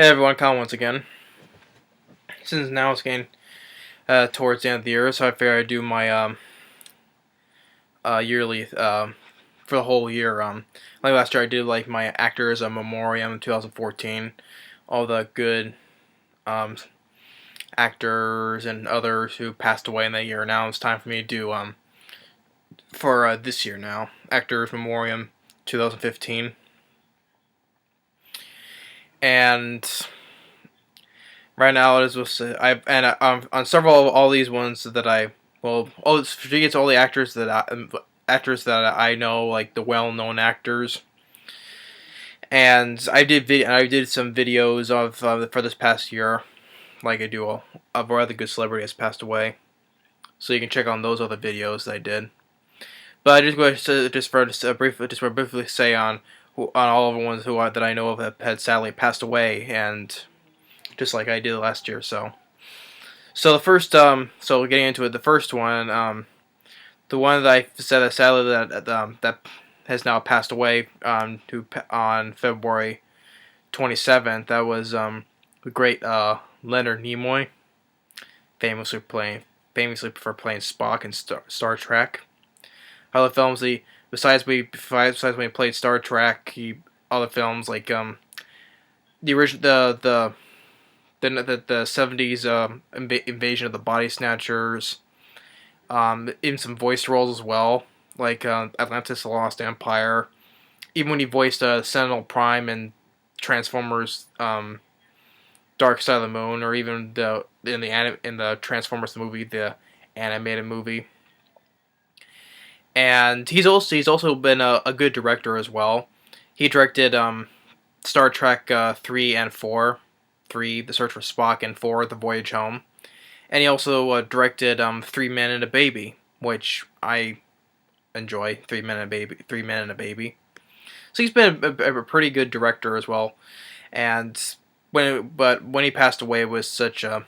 Hey everyone, Colin once again. Since now it's getting towards the end of the year, so I figured I'd do my yearly for the whole year. Like last year, I did like my actors Memorium in 2014, all the good um, actors and others who passed away in that year. Now it's time for me to do for this year now, actors Memorium 2015, and right now, it is on several of all these ones that she gets all the actors that I know, like the well-known actors, and I did some videos of for this past year, like I do of where other good celebrity has passed away, so you can check on those other videos that I did. But I just going to briefly say on all of the ones that I know of that had sadly passed away, and just like I did last year, so. So the first, so getting into it, the first one, the one that I said that sadly that has now passed away, on February 27th. That was the great Leonard Nimoy, famously for playing Spock in Star Trek. Other films, besides when he played Star Trek, other films like the original the 70s invasion of the Body Snatchers, in some voice roles as well, like Atlantis: The Lost Empire. Even when he voiced Sentinel Prime in Transformers: Dark Side of the Moon, or even in the Transformers movie, the animated movie. And he's also been a good director as well. He directed Star Trek 3 and 4. 3, The Search for Spock, and 4, The Voyage Home. And he also directed 3 Men and a Baby, which I enjoy. 3 Men and a Baby. 3 Men and a Baby. So he's been a pretty good director as well. And when he passed away, it was such a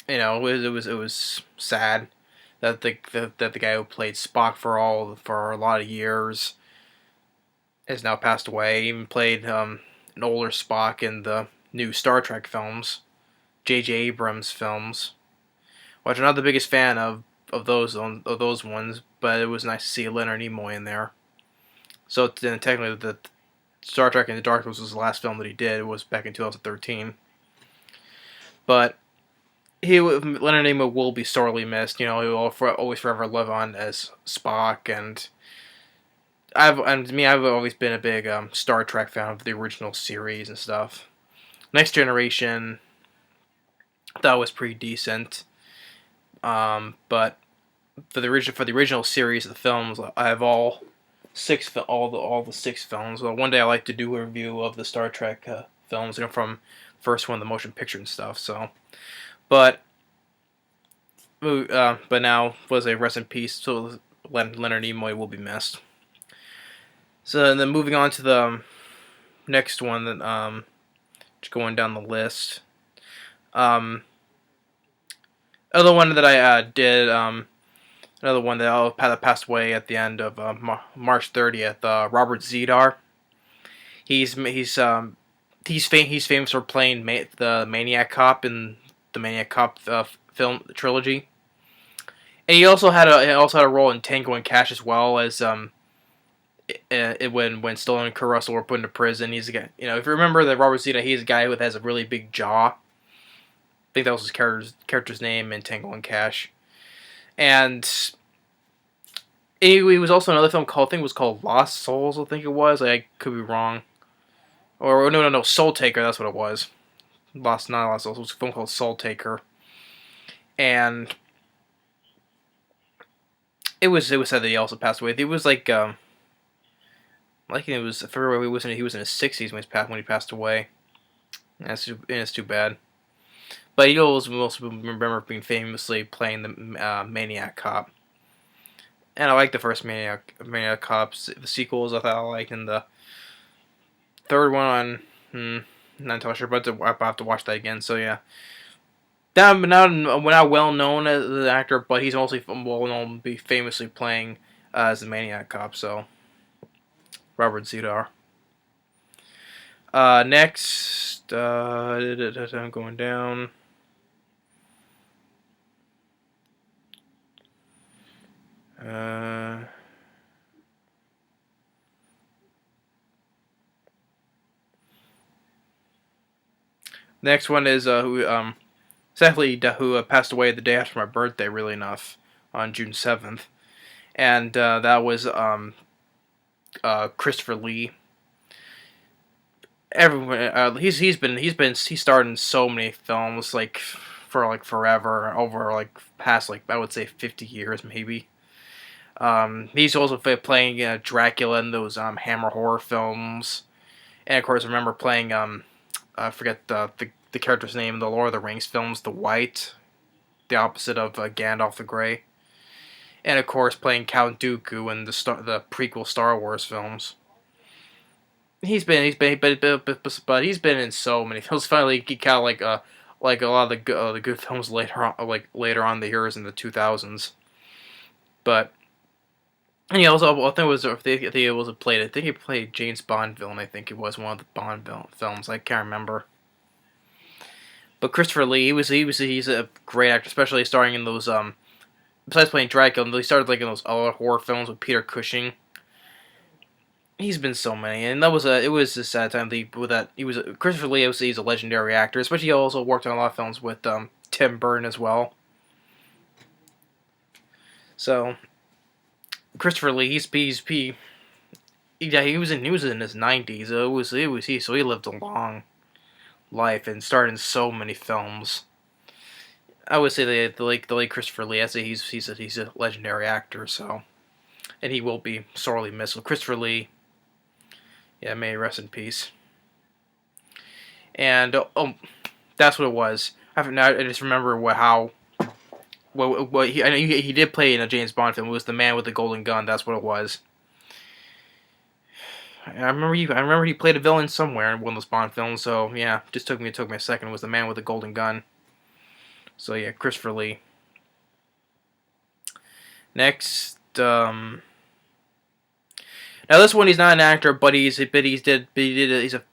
it was sad that the guy who played Spock for a lot of years has now passed away. He even played an older Spock in the new Star Trek films, J.J. Abrams films, which I'm not the biggest fan of those ones, but it was nice to see Leonard Nimoy in there. So then technically, the Star Trek Into Darkness was the last film that he did. It was back in 2013. But Leonard Nimoy will be sorely missed. He will always forever live on as Spock, and I've always been a big Star Trek fan of the original series and stuff. Next Generation, that was pretty decent. But for the original series of the films, I have all the 6 films. Well, one day I like to do a review of the Star Trek films, from first one, the motion picture and stuff. So, but now was a rest in peace. So Leonard Nimoy will be missed. So then moving on to the next one, that just going down the list. Other one that I did, another one that passed away at the end of March 30th. Robert Zedar. He's famous for playing the Maniac Cop in the Maniac Cop film trilogy, and he also had a role in Tango and Cash, as well as when Stallone and Kurt Russell were put into prison. He's a guy, if you remember that Robert Zeta, he's a guy who has a really big jaw. I think that was his character's name in Tango and Cash. And he was also in another film called, I think it was called Lost Souls, I think it was. I could be wrong. Or no, Soul Taker, that's what it was. Not Lost Souls, it was a film called Soul Taker. And it was said that he also passed away. It was like it was February. He was in his 60s when he passed away. And it's too bad. But he also remember being famously playing the Maniac Cop. And I like the first Maniac Cops. The sequels I thought I liked, and the third one, not entirely sure, but I'll have to watch that again. So yeah. Now, not well known as an actor, but he's also well known to be famously playing as the Maniac Cop. So, Robert Zedar. Next, I'm going down. Uh, Next one is who sadly who passed away the day after my birthday. Really enough, on June 7th, and that was Christopher Lee. Everyone, he's starred in so many films like for like forever, over like past like I would say 50 years maybe. He's also playing Dracula in those Hammer horror films, and of course I remember playing I forget the character's name in the Lord of the Rings films, the White, the opposite of Gandalf the Grey, and of course playing Count Dooku in the prequel Star Wars films. But he's been in so many films. Finally, he kind of like a lot of the good films later on, like later on the years in the 2000s. But and he also I think it was played. I think he played James Bond villain. I think it was one of the Bond films. I can't remember. But Christopher Lee, he's a great actor, especially starring in those besides playing Dracula, he started like in those other horror films with Peter Cushing. He's been so many, and it was a sad time with that. Christopher Lee. He's a legendary actor, especially he also worked on a lot of films with Tim Burton as well. So Christopher Lee, he was in his 90s. So he lived a long life and starred in so many films. I would say the late Christopher Lee. I say he's a legendary actor. So, and he will be sorely missed. So Christopher Lee. Yeah, may he rest in peace. And that's what it was. I just remember I know he did play in a James Bond film. It was The Man with the Golden Gun. That's what it was. I remember he played a villain somewhere in one of those Bond films. So yeah, took me a second. It was The Man with the Golden Gun. So yeah, Christopher Lee. Next, now this one he's not an actor, but he's a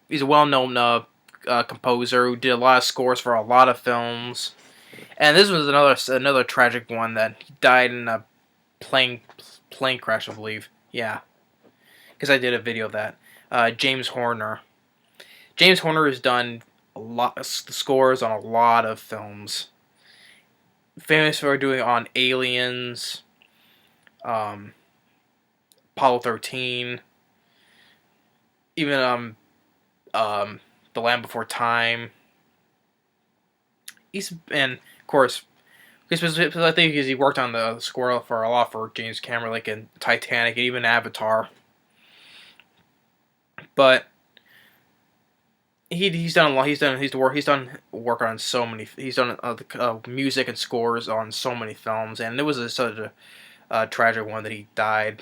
well-known composer who did a lot of scores for a lot of films. And this was another tragic one that he died in a plane crash, I believe. Yeah, because I did a video of that. James Horner. James Horner has done a lot of scores on a lot of films. Famous for doing on Aliens, Apollo 13, even The Land Before Time. And of course, I think because he worked on the score for a lot for James Cameron, like in Titanic and even Avatar. But he's done a lot. He's done work on so many. He's done music and scores on so many films, and it was such a tragic one that he died.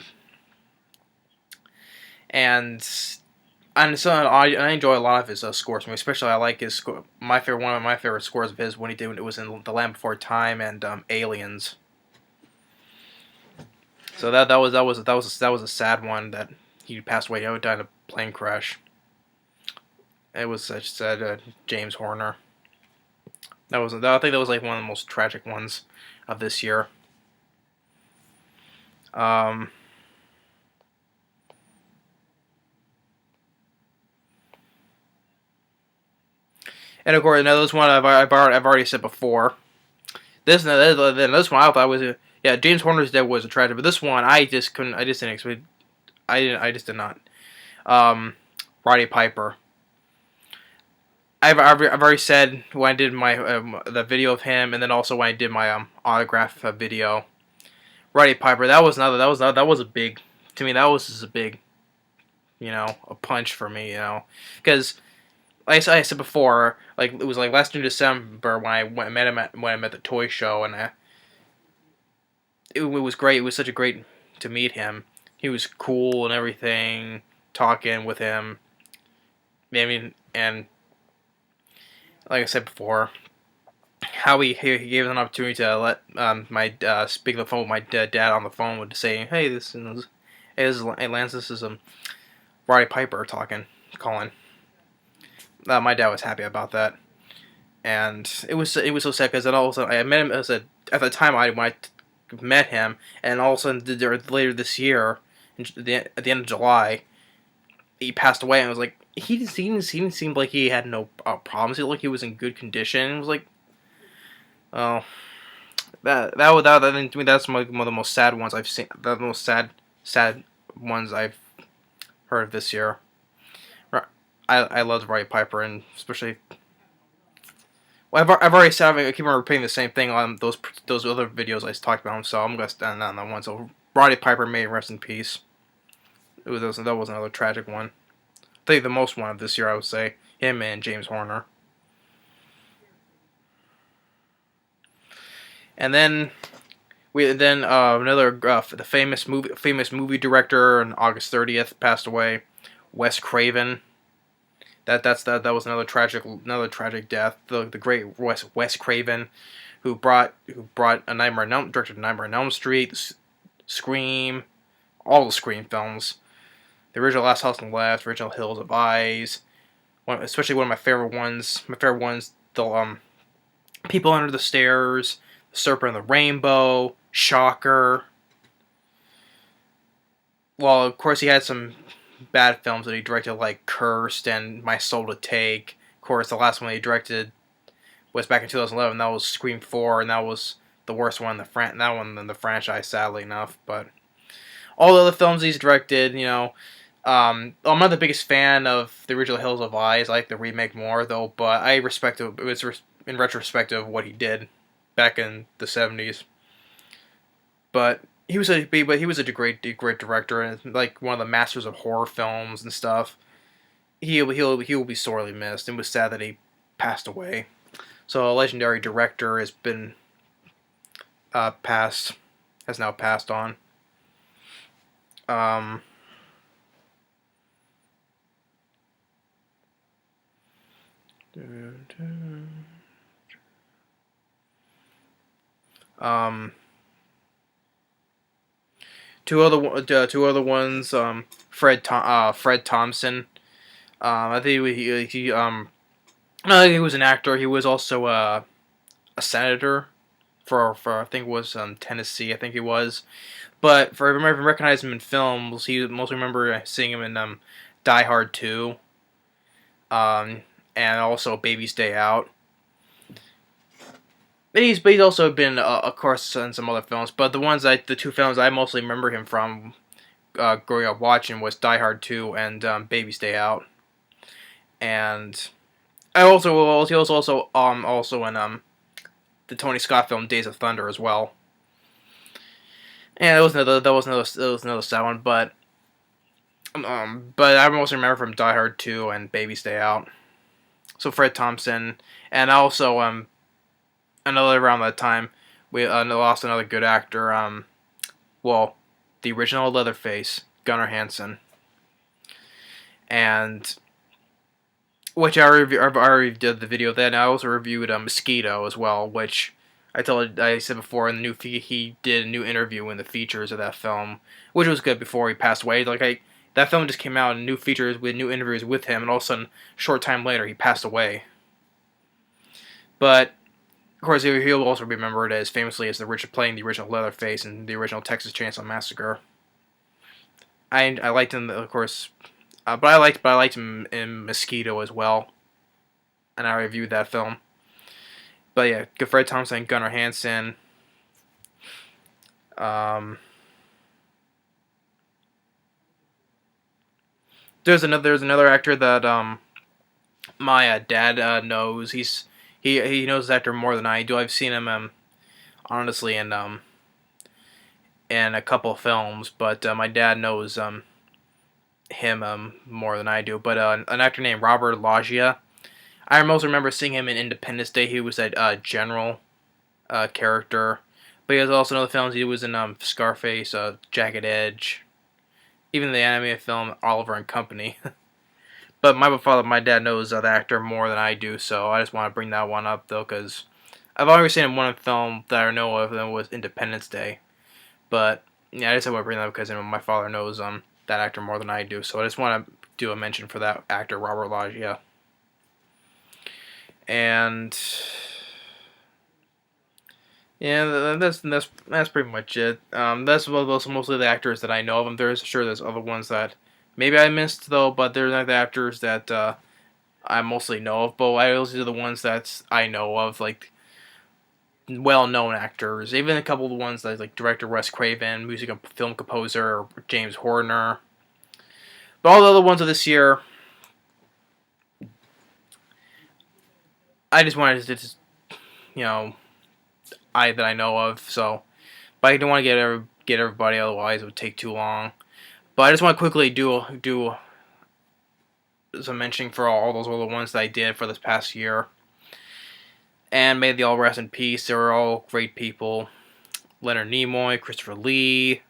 And so I enjoy a lot of his scores. Especially I like his score. One of my favorite scores of his when it was in The Land Before Time and Aliens. So that was a sad one that he passed away. He died in a plane crash. It was such sad. James Horner. I think that was like one of the most tragic ones of this year. And of course, another one I've already said before. This one I thought was James Horner's death was a tragedy, but this one I just didn't expect. I just did not. Roddy Piper. I've already said when I did my the video of him, and then also when I did my autograph video. Roddy Piper. That was a big, to me. That was just a big, a punch for me, because. Like I said before, like it was like last December when I met him at the toy show, and it was great. It was such a great to meet him. He was cool and everything. Talking with him, and like I said before, how he gave us an opportunity to let my speak on the phone with my dad on the phone, would say, "Hey, this is Lance. This is Roddy Piper calling." My dad was happy about that, and it was so sad because then all of a sudden I met him as at the time when I met him, and all of a sudden later this year, at the end of July, he passed away, and I was like, he didn't seem like he had no problems. He looked like he was in good condition. It was like, oh, I think to me that's one of the most sad ones I've seen. The most sad ones I've heard of this year. I loved Roddy Piper, and especially. Well, I've already said, I keep on repeating the same thing on those other videos I talked about him, so I'm gonna stand on that one. So Roddy Piper, may rest in peace. That was another tragic one. I think the most one of this year, I would say, him and James Horner. And then another the famous movie director on August 30th passed away, Wes Craven. That was another tragic death. The great Wes Craven, who brought a directed Nightmare on Elm Street, Scream, all the Scream films, the original Last House on the Left, original Hills of Eyes, especially one of my favorite ones. The People Under the Stairs, The Serpent and the Rainbow, Shocker. Well, of course, he had some bad films that he directed, like Cursed and My Soul to Take. Of course, the last one he directed was back in 2011. That was Scream 4, and that was the worst one in the franchise, sadly enough. But all the other films he's directed, I'm not the biggest fan of the original Hills of Eyes. I like the remake more, though. But I respect it. It was in retrospective of what he did back in the 70s. But he was a great director, and like one of the masters of horror films and stuff. He will be sorely missed. It was sad that he passed away. So a legendary director has now passed on. Um, um, two other ones. Fred Thompson. I think no, he was an actor. He was also a senator for I think it was Tennessee. I think he was. But for I recognize him in films, he mostly remember seeing him in Die Hard 2, and also Baby's Day Out. But he's also been, of course, in some other films. But the two films I mostly remember him from growing up watching was Die Hard 2 and Baby's Day Out. And he was also in the Tony Scott film Days of Thunder as well. And that was another sad one, but I mostly remember from Die Hard 2 and Baby's Day Out. So Fred Thompson, and also another around that time we lost another good actor. The original Leatherface, Gunnar Hansen, and which I already did the video then. I also reviewed Mosquito as well, which I said before in the he did a new interview in the features of that film, which was good before he passed away. That film just came out in new features with new interviews with him, and all of a sudden, a short time later, he passed away. But of course, he'll also be remembered as famously as playing the original Leatherface in the original Texas Chainsaw Massacre. I liked him, of course, but I liked him in Mosquito as well, and I reviewed that film. But yeah, Fred Thompson, Gunnar Hansen. There's another actor that my dad knows. He knows this actor more than I do. I've seen him honestly in a couple of films, but my dad knows him more than I do. But an actor named Robert Loggia. I most remember seeing him in Independence Day. He was that general character. But he has also other films. He was in Scarface, Jagged Edge, even the animated film Oliver and Company. But my dad knows the actor more than I do, so I just want to bring that one up, though, because I've already seen him one film that I know of, and it was Independence Day. But yeah, I just want to bring that up because my father knows that actor more than I do, so I just want to do a mention for that actor, Robert Loggia. And yeah, that's pretty much it. That's mostly the actors that I know of. There's other ones that maybe I missed though, but they're not the actors that I mostly know of. But I also do the ones that I know of, like well-known actors. Even a couple of the ones like director Wes Craven, music and film composer James Horner. But all the other ones of this year, I just wanted to just, you know, that I know of. So, but I don't want to get everybody, otherwise it would take too long. But I just want to quickly do some mentioning for all those other ones that I did for this past year. And may they all rest in peace. They were all great people. Leonard Nimoy, Christopher Lee,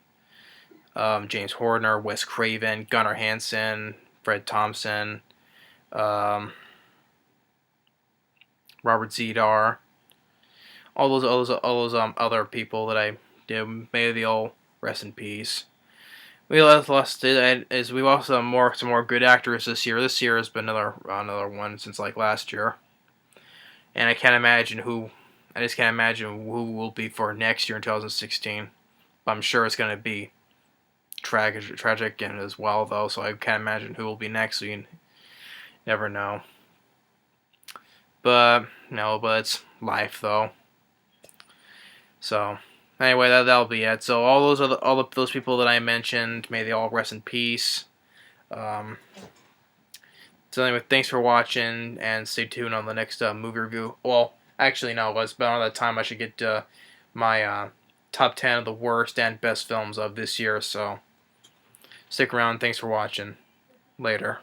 James Horner, Wes Craven, Gunnar Hansen, Fred Thompson, um, Robert Zedar, all those other people that I did. May they all rest in peace. We lost it as we lost some more good actors this year. This year has been another one since like last year, and I can't imagine who. I just can't imagine who will be for next year in 2016. But I'm sure it's going to be tragic and as well though. So I can't imagine who will be next. So you never know. But no, but it's life though. So anyway, that'll be it. So all of those people that I mentioned, may they all rest in peace. Um, so anyway, thanks for watching, and stay tuned on the next movie review. Well, actually no, it's about that time I should get my top 10 of the worst and best films of this year. So stick around. Thanks for watching. Later.